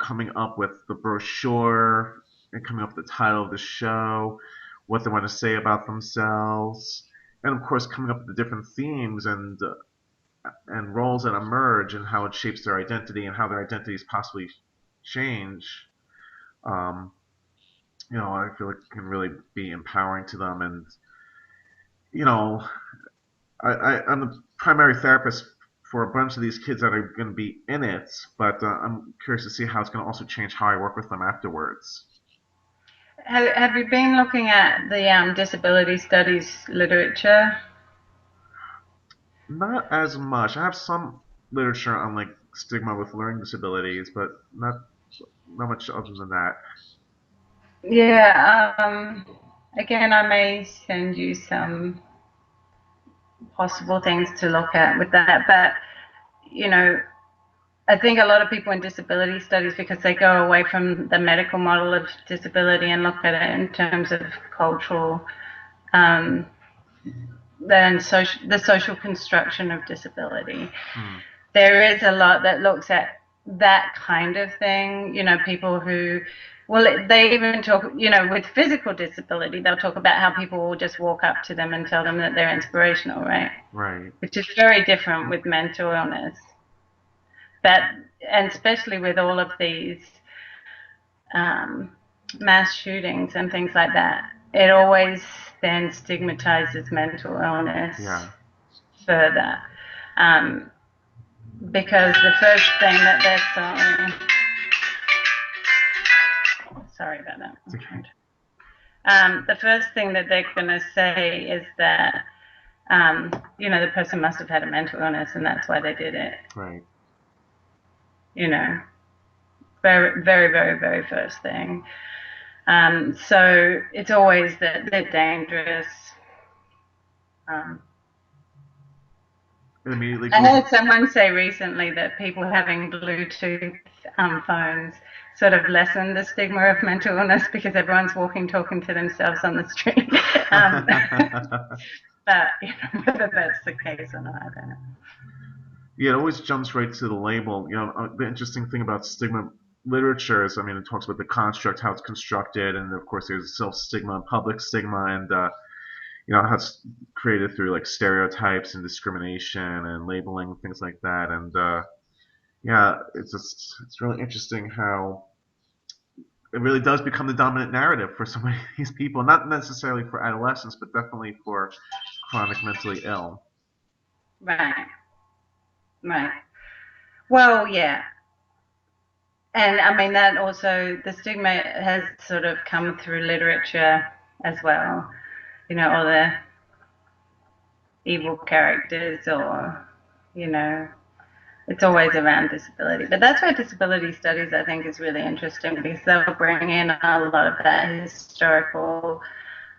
coming up with the brochure and coming up with the title of the show, what they want to say about themselves, and of course coming up with the different themes and roles that emerge and how it shapes their identity and how their identities possibly change. Um, I feel like it can really be empowering to them. And you know, I'm the primary therapist for a bunch of these kids that are going to be in it, but I'm curious to see how it's going to also change how I work with them afterwards. Have you been looking at the disability studies literature? Not as much. I have some literature on like stigma with learning disabilities, but not much other than that. Yeah, again, I may send you some possible things to look at with that, but you know, I think a lot of people in disability studies, because they go away from the medical model of disability and look at it in terms of cultural, um, then the social construction of disability. Hmm. There is a lot that looks at that kind of thing. People who, well, they even talk, with physical disability, they'll talk about how people will just walk up to them and tell them that they're inspirational, right? Right. Which is very different with mental illness. But, and especially with all of these um, mass shootings and things like that, it always then stigmatizes mental illness Yeah. further. Um, because the first thing that they're sorry about that. It's okay. The first thing that they're going to say is that, the person must have had a mental illness and that's why they did it. Right. You know, very, very, very, very first thing. So it's always that they're dangerous. Um, It immediately I goes. heard someone say recently that people having Bluetooth phones sort of lessen the stigma of mental illness because everyone's walking, talking to themselves on the street. um, but whether that's the case or not, I don't know. Yeah, it always jumps right to the label. The interesting thing about stigma literature is, I mean, it talks about the construct, how it's constructed, and of course, there's self stigma and public stigma, and how it's created through like stereotypes and discrimination and labeling things like that. And yeah, it's really interesting how it really does become the dominant narrative for so many of these people. Not necessarily for adolescents, but definitely for chronic mentally ill. Right, right. Well, yeah. And I mean, that also, the stigma has sort of come through literature as well. All the evil characters or, you know, it's always around disability. But that's where disability studies, I think, is really interesting because they'll bring in a lot of that historical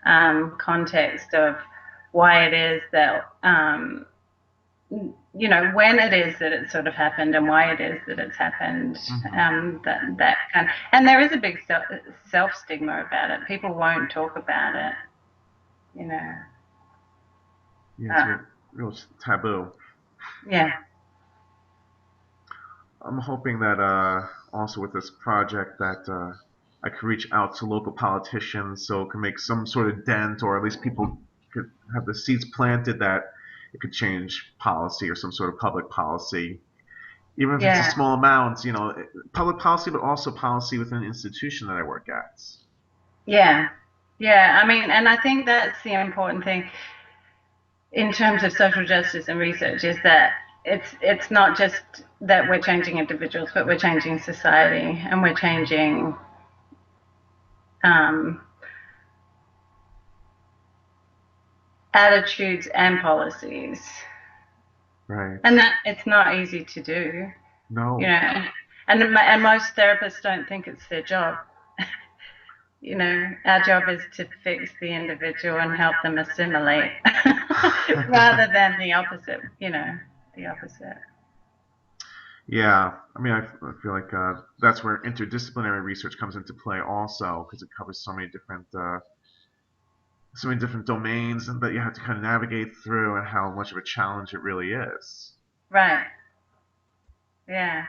context of why it is that, when it is that it sort of happened and why it is that it's happened. Hmm. That kind, and there is a big self stigma about it. People won't talk about it, you know. Yeah, it's Uh, real taboo. yeah, I'm hoping that also with this project that I could reach out to local politicians so it can make some sort of dent, or at least people could have the seeds planted that it could change policy or some sort of public policy, even if it's a yeah, small amount. Public policy, but also policy within an institution that I work at. yeah, yeah. I mean, and I think that's the important thing in terms of social justice and research is that it's not just that we're changing individuals, but we're changing society and we're changing um, attitudes and policies, Right. and that it's not easy to do, you No. know. And most therapists don't think it's their job. Our job is to fix the individual and help them assimilate, rather than the opposite. The opposite. Yeah, I mean, I feel like that's where interdisciplinary research comes into play also, because it covers so many different domains and that you have to kind of navigate through and how much of a challenge it really is. Right. Yeah.